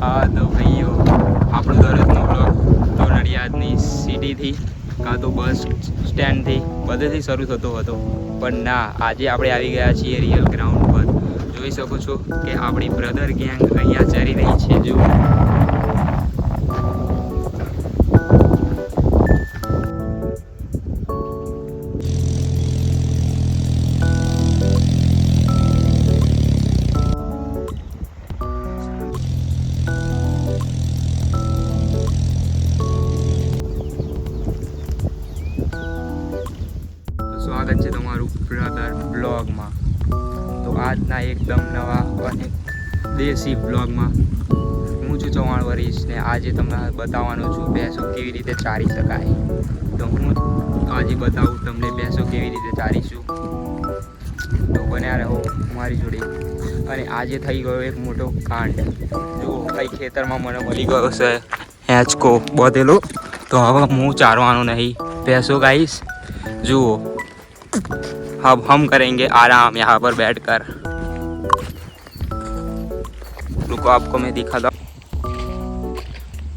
હા તો ભાઈઓ, આપણો દરરોજનો બ્લોગ તો નડિયાદની સિટીથી કાં તો બસ સ્ટેન્ડથી બધેથી શરૂ થતો હતો, પણ ના, આજે આપણે આવી ગયા છીએ રિયલ ગ્રાઉન્ડ પર. જોઈ શકો છો કે આપણી બ્રધર ગેંગ અહીંયા ચરી રહી છે. જો સ્વાગત છે તમારું બ્રધર બ્લોગમાં. તો આજના એકદમ નવા અને દેશી બ્લોગમાં હું છું ચૌહાણ વરીશ ને આજે તમને બતાવવાનો છું ભેંસો કેવી રીતે ચારી શકાય. તો હું આજે બતાવું તમને ભેંસો કેવી રીતે ચારીશું. તો બન્યા રહો મારી જોડે. અને આજે થઈ ગયો એક મોટો કાંડ. જુઓ, કઈ ખેતરમાં મને મળી ગયો છે હેંચકો બધેલો. તો હવે હું ચારવાનું નહીં ભેંસો ગાઈશ. જુઓ, अब हम करेंगे आराम यहाँ पर बैठकर. रुको, आपको मैं दिखाता हूँ.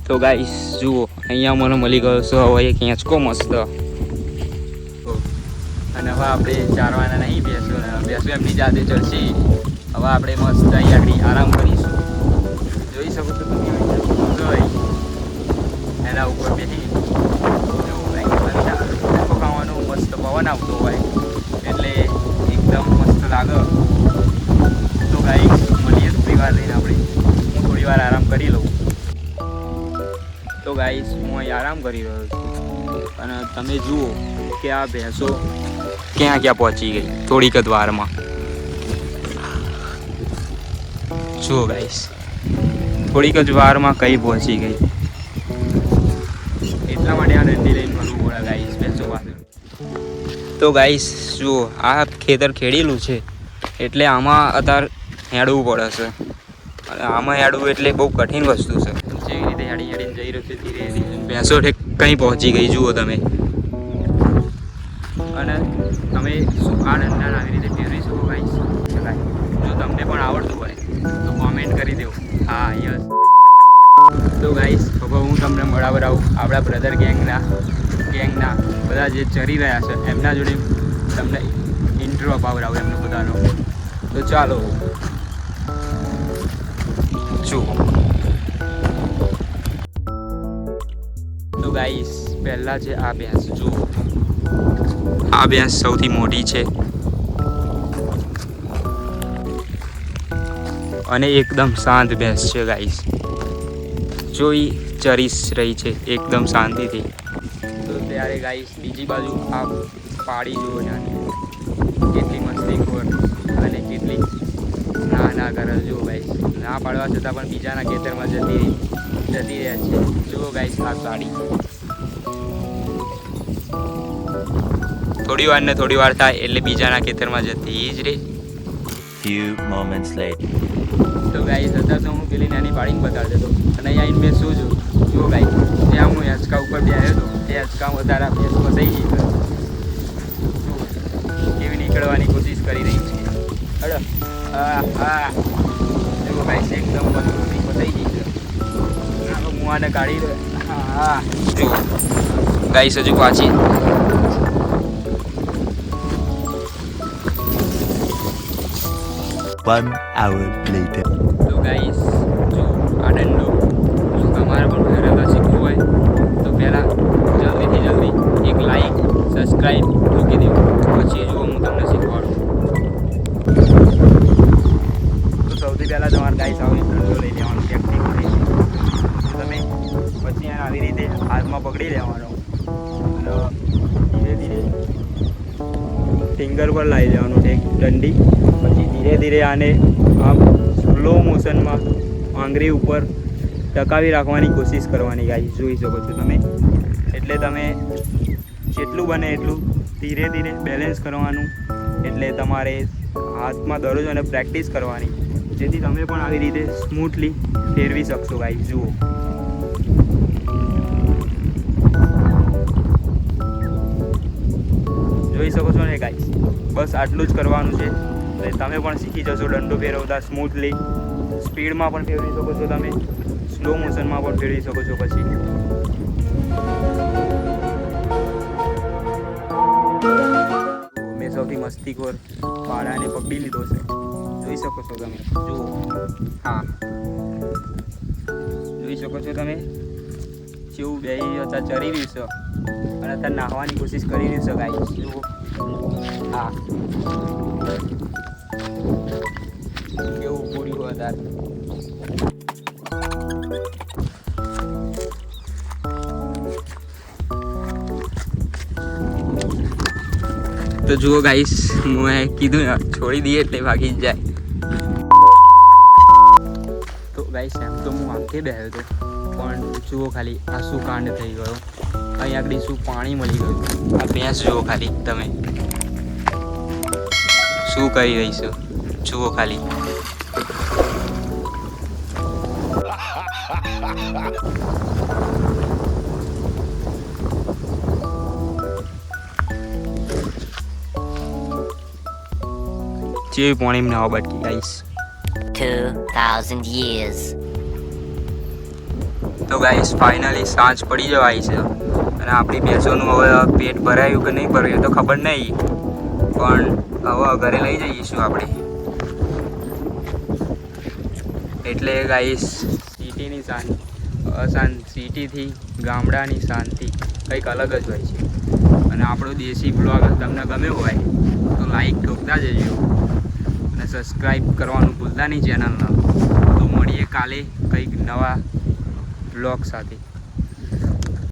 तो गाइस જુઓ, અહીંયા મને મળી ગયો છે હવે એક હેંચકો મસ્ત. અને હવે આપણે ચારવાના નહીં ભેંસો એમની જાતે ચડશે. હવે આપણે મસ્ત અહીં આગળ આરામ કરીશું. જોઈ શકો છો તમે એના ઉપર બેસી ખાવાનું મસ્ત પવન આવતો હોય એટલે એકદમ મસ્ત લાગે. તો ગાઈસ મળીએ થોડી વાર લઈને આપણે. હું થોડી વાર આરામ કરી લઉં. તો ગાઈસ હું અહીં આરામ કરી રહ્યો છું અને તમે જુઓ કે આ ભેંસો ક્યાં ક્યાં પહોંચી ગઈ થોડીક જ વારમાં. જુઓ ગાઈસ, થોડીક જ વારમાં કઈ પહોંચી ગઈ. એટલા માટે આ દંડી લઈને ફરવું પડે ગાઈસ ભેંસો પાસે. તો ગાઈસ જુઓ, આ ખેતર ખેડેલું છે એટલે આમાં અત્યારે હેડવું પડે છે. અને આમાં હેડવું એટલે બહુ કઠિન વસ્તુ છે. જેવી રીતે હેડીને જઈ રહ્યું છે ધીરે ધીરે ભેંસો કંઈ પહોંચી ગઈ જુઓ તમે. અને તમે આ દંડાને આવી રીતે ફેરવી શકો ગાઈસ. જો તમને પણ આવડતું હોય તો કોમેન્ટ કરી દેવો. હા, યસ. તો ગાઈસ હવે હું તમને મળાવરાવું આપણા બ્રધર ગેંગના બધા જે ચરી રહ્યા છે એમના જોડે તમને ઇન્ટ્રો અપાવરાવું એમનો બધાનો. તો ચાલો જુઓ. તો ગાઈસ પહેલાં છે આ ભેંસ. જુઓ, આ ભેંસ સૌથી મોટી છે અને એકદમ શાંત ભેંસ છે ગાઈસ. જોઈ ચરી રહી છે એકદમ શાંતિથી. તો ત્યારે ગાઈસ બીજી બાજુ આ પાડી જુઓ નાની, કેટલી મસ્તીખોર અને કેટલી ના કરે. જુઓ ગાઈસ, ના પાડવા છતાં પણ બીજાના ખેતરમાં જતી રહ્યા છે. જુઓ ગાઈસ આ સાડી. થોડી વાર થાય એટલે બીજાના ખેતરમાં જતી જ રહે. Few moments later. તો ગાઈસ અત્યારે તો હું પેલી નાની પાડીને બતાડી દેતો અને અહીંયા આવીને મેં શું જોયું. જુઓ ગાઈસ, ત્યાં હું હેંચકા ઉપર બેઠો હતો એ હેંચકા વધારે ભેંસ ફસાઈ ગઈ છે. કેવી નીકળવાની કોશિશ કરી રહી છે. અડો હા જુઓ ગાઈસ, એકદમ ફસાઈ ગઈ છે. હું આને કાઢી દઉં. હા જુઓ ગાઈસ, હજુ પાછી. One hour later. તો ગાઈસ જો આ દંડો, જો તમારે પણ ફેરવતા શીખવું હોય તો પહેલાં જલ્દી એક લાઈક સબસ્ક્રાઈબ ઠોકી દેવું. પછી જુઓ હું તમને શીખવાડું. તો સૌથી પહેલાં તમારે ગાઈસ આવી દંડો લઈ લેવાનો ટેકનિક હોય છે. તમે પછી આવી રીતે હાથમાં પકડી લેવાનો અને ધીરે ફિંગર પર લાવી દેવાનું દંડી. પછી ધીરે આને આમ સ્લો મોશનમાં આંગળી ઉપર ટકાવી રાખવાની કોશિશ કરવાની ગાઈસ. જોઈ શકો છો તમે. એટલે તમે જેટલું બને એટલું ધીરે બેલેન્સ કરવાનું. એટલે તમારે હાથમાં દરરોજ અને પ્રેક્ટિસ કરવાની, જેથી તમે પણ આવી રીતે સ્મૂથલી ફેરવી શકશો ગાઈસ. જુઓ, જોઈ શકો છો ને ગાઈસ. બસ આટલું જ કરવાનું છે. તમે પણ શીખી જશો દંડો ફેરવતા સ્મૂથલી. સ્પીડમાં પણ ફેરવી શકો છો તમે. સ્લો મોશનમાં પણ ફેરવી શકો છો. પછી મેં સૌથી મસ્તીખોર પાડાને પકડી લીધો છે, જોઈ શકો છો તમે. જુઓ, હા, જોઈ શકો છો તમે જેવું બે અત્યારે ચરી રહ્યું છે અને અત્યારે નાહવાની કોશિશ કરી રહ્યું છે ગાઈસ. જુઓ, હા, કેવું પૂર્યું અત્યારે. તો જુઓ ગાઈસ, મેં કીધું ને છોડી દઈએ એટલે ભાગી જ જાય. તો ગાઈસ એમ તો હું આંખે બેઠો હતો, પણ જુઓ ખાલી આ શું કાંડ થઈ ગયો. અહીં આગળ શું પાણી મળી ગયું. આ ભેંસ જુઓ ખાલી તમે શું કરી રહી છો. જુઓ ખાલી. જે પાણી નાવા બાકી ગાઈસ. 2,000 years. તો ગાઈસ ફાઇનલી સાંજ પડી જવાય છે અને આપણી ભેંસોનું હવે પેટ ભરાયું કે નહીં ભરાયું તો ખબર નહીં, પણ હવે ઘરે લઈ જઈશું આપણે. એટલે ગાઈસ સિટીની સિટીથી ગામડાની શાંતિ કંઈક અલગ જ હોય છે. અને આપણો દેશી બ્લોગ તમને ગમ્યો હોય તો લાઈક ઠોકતા જજો અને સબસ્ક્રાઈબ કરવાનું ભૂલતા નહીં ચેનલને. તો મળીએ કાલે કંઈક નવા બ્લોગ સાથે.